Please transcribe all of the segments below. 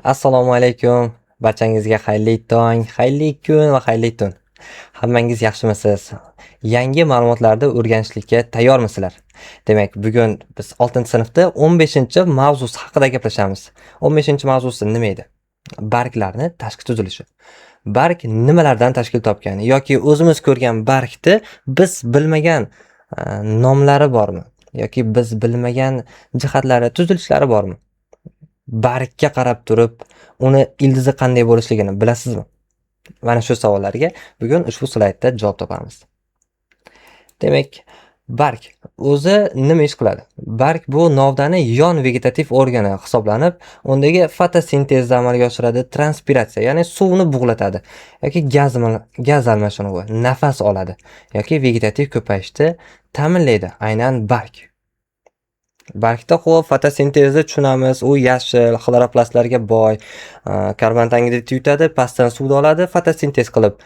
Assalomu alaykum. Barchangizga xayrli tong, xayrli kun va xayrli tun. Hammangiz yaxshimisiz? Yangi ma'lumotlarni o'rganishlikka tayyormisizlar? Demak, bugun biz 6-sinfda 15-mavzusi haqida gaplashamiz. 15-mavzusi nima edi? Barglarni tashqi tuzilishi. Barg nimalardan tashkil topgan yoki o'zimiz ko'rgan bargni biz bilmagan nomlari bormi? Yoki biz bilmagan jihatlari, tuzilishlari bormi? Bargga qarab turib, uni ildizi qanday bo'lishligini bilasizmi? Mana shu savollarga bugun ushbu slaydda javob topamiz. Demak, barg o'zi nima ish qiladi? Barg bu novdani yon vegetativ organi hisoblanib, undagi fotosintezni amalga oshiradi, transpiratsiya, ya'ni suvni bug'latadi yoki gaz almashinuvi, nafas oladi yoki vegetativ ko'payishni ta'minlaydi. Aynan barg. Bargda xo'p fotosintezni tushunamiz. U yashil, xloroplastlarga boy, karbon angidrid yutadi, pastdan suvni oladi, fotosintez qilib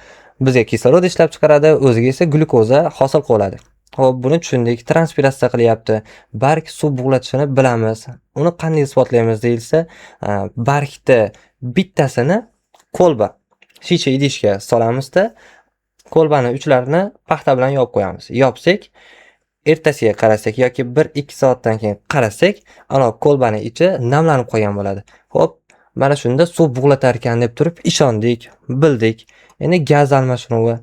bizga kislorod ishlab chiqaradi, o'ziga esa glyukoza hosil qiladi. Xo'p, buni tushundik. Transpiratsiya qilyapti. Barg suv bug'latishini bilamiz. Uni qanday isbotlaymiz deyilsa, bargni bittasini kolba, shisha idishga solamizda, kolbani uchlarini paxta bilan yopib qo'yamiz. Yopsak, ertasiga qarasak yoki 1-2 soatdan keyin qarasak, ana kolbani ichi namlanib qolgan bo'ladi. Xo'p, mana shunda suv bug'latar ekan deb turib ishondik, bildik. Endi gaz almashinuvi,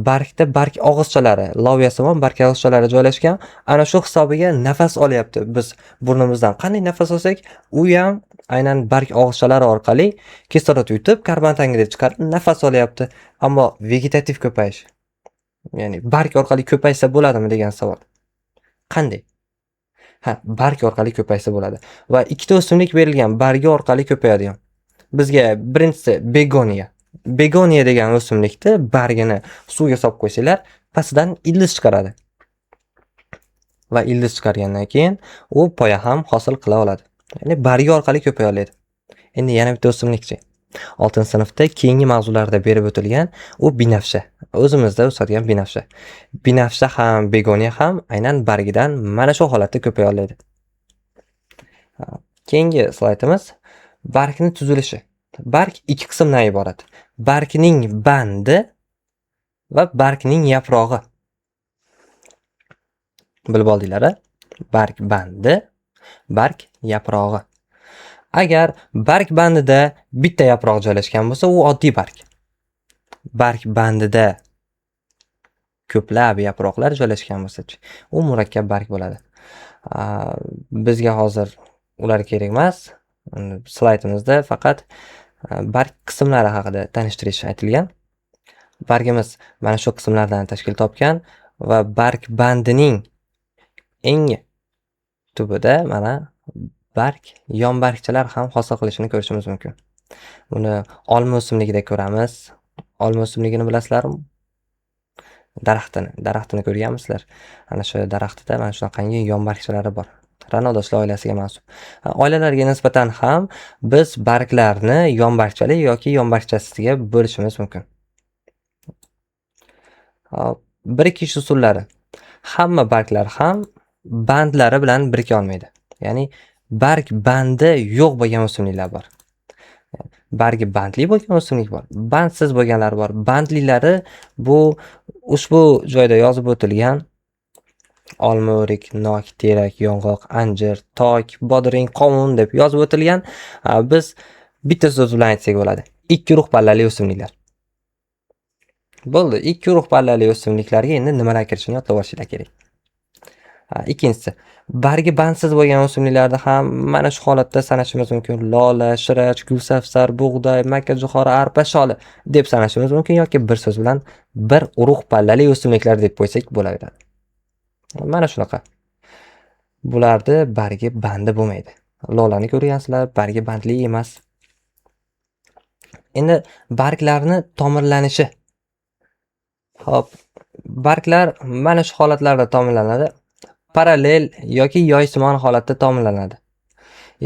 bargda barg og'izchalari, loviyasimon barg og'izchalari joylashgan. Ana shu hisobiga nafas olyapti. Biz burnimizdan qanday nafas olsak, u ham aynan barg og'izchalari orqali kislorod yutib, karbon angidrid chiqarib nafas olyapti. Ammo vegetativ ko'payish, ya'ni barg orqali ko'paysa bo'ladimi degan savol. Qanday? Barg orqali ko'paysa bo'ladi. Va ikkita o'simlik berilgan, bargi orqali ko'payadigan. Bizga birinchisi begoniya. Begoniya degan o'simlikni bargini suvga solib qo'ysanglar, pastidan ildiz chiqaradi. Va ildiz chiqargandan keyin u poya ham hosil qila oladi. Ya'ni bargi orqali ko'paya oladi. Endi yana bitta o'simlikchi. 6-sinfda keyingi mavzularda berib o'tilgan u binafsha. O'zimizda o'sadigan binafsha. Binafsha ham, begoniya ham aynan bargidan mana shu holatda ko'paya oladi. Keyingi slaydimiz bargning tuzilishi. Barg ikki qismdan iborat. Bargning bandi va bargning yaprog'i. Bilib oldinglar-a? Barg bandi, barg yaprog'i. Agar barg bandida bitta yaproq joylashgan bo'lsa, u oddiy barg. Barg bandida ko'plab yaproqlar joylashgan bo'lsa-chi, u murakkab barg bo'ladi. Bizga hozir ular kerak emas. Slaydimizda faqat barg qismlari haqida tanishtirish aytilgan. Bargimiz mana shu qismlardan tashkil topgan va barg bandining eng tubida mana barg, yon bargchalar ham hosil qilishini ko'rishimiz mumkin. Buni olma o'simligida ko'ramiz. Olma o'simligini bilasizlarmi? Daraxtini ko'rganmisizlar? Ana shu daraxtida mana shunaqangi yon bargchalari bor. Ranodoshlar oilasiga mansub. Oilalarga nisbatan ham biz barglarni yon bargchali yoki yon bargchasiga bo'lishimiz mumkin. Hop, birikish usullari. Hamma barglar ham bandlari bilan birika olmaydi. Ya'ni barg bandi yo'q bo'lgan o'simliklar bor. Bargi bandli bo'lgan o'simlik bor, bandsiz bo'lganlar bor. Bandlilari bu ushbu joyda yozib o'tilgan olma, o'rik, nok, terak, yong'oq, anjir, tok, bodring, qovun deb yozib o'tilgan. Biz bitta so'z bilan aytsak bo'ladi. 2 urug' pallali o'simliklar. Bo'ldi, 2 urug' pallali o'simliklarga endi nimalar kirishini yodlab olishinglar kerak. Ikkinchisi, bargi bandsiz bo'lgan o'simliklarda ham mana shu holatda sanashimiz mumkin. Lola, shirach, gulsafsar, bug'doy, makkajo'xori, arpa, sholi deb sanashimiz mumkin yoki bir so'z bilan bir urug' pallali o'simliklar deb qo'ysak bo'laveradi. Mana shunaqa. Bularda bargi bandi bo'lmaydi. Lolani ko'rgansizlar, bargi bandli emas. Endi barglarni tomirlanishi. Hop, barglar mana shu holatlarda tomirlanadi. Parallel yoki yoysimon holatda tomirlanadi.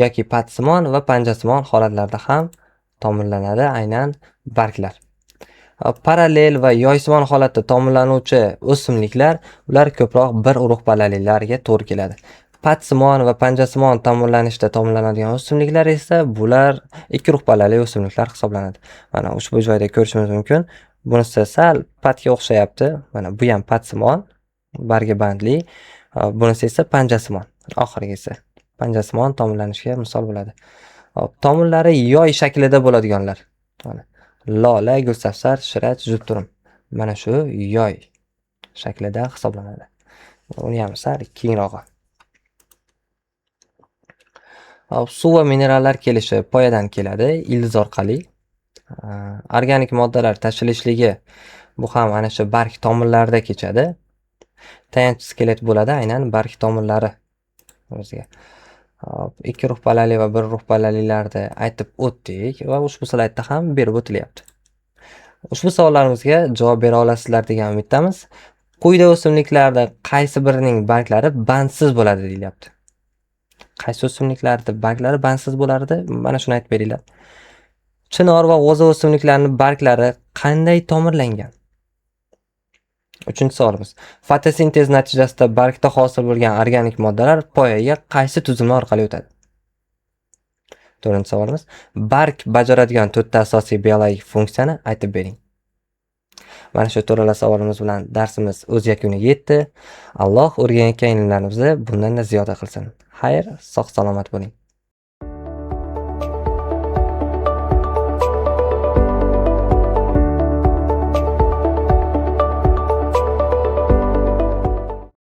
Yoki patsimon va panjasimon holatlarda ham tomirlanadi aynan barglar. Parallel va yoysimon holatda tomirlanuvchi o'simliklar, ular ko'proq bir urug' pallalilarga to'g'ri keladi. patsimon va panjasimon tomirlanishda tomirlanadigan o'simliklar esa bular ikki ruhpalali o'simliklar hisoblanadi. Mana ushbu joyda ko'rishimiz mumkin. Bunisi sal patga o'xshayapti. Mana bu ham patsimon, bargi bandli. Bunisi esa panjasimon. Oxirgisi panjasimon tomirlanishga misol bo'ladi. Hop, tomirlari yoy shaklida bo'ladiganlar. Mana lola, gulsafsar, shirach, jupturum. Mana shu yoy shaklida hisoblanadi. Uni ham sal kengrog'i. Suv va minerallar kelishi poyadan keladi, ildiz orqali. Organik moddalar tashilishligi bu ham ana shu barg tomirlarida kechadi. Tayanch skelet bo'ladi aynan barg tomirlari o'ziga. Ikki ruhpalali va bir ruhpalalilarni aytib o'tdik va ushbu slaydda ham berib o'tilyapti. Ushbu savollarimizga javob bera olasizlar degan umiddamiz. Quyida o'simliklarda qaysi birining barglari bandsiz bo'ladi deyilyapti. Qaysi o'simliklarda barglari bandsiz bo'lardi? Mana shuni aytib beringlar. Chinor va g'o'za o'simliklarining barglari qanday tomirlangan? 3-savolimiz. Fotosintez natijasida bargda hosil bo'lgan organik moddalar poyaga qaysi tuzilma orqali o'tadi? 4-savolimiz. Barg bajaradigan 4 ta asosiy biologik funksiyani aytib bering. Mana shu to'rala savolimiz bilan darsimiz o'z yakuniga yetdi. Alloh o'rganayotgan ilmlarimizni bundan-da ziyoda qilsin. Xayr, sog' salomat bo'ling.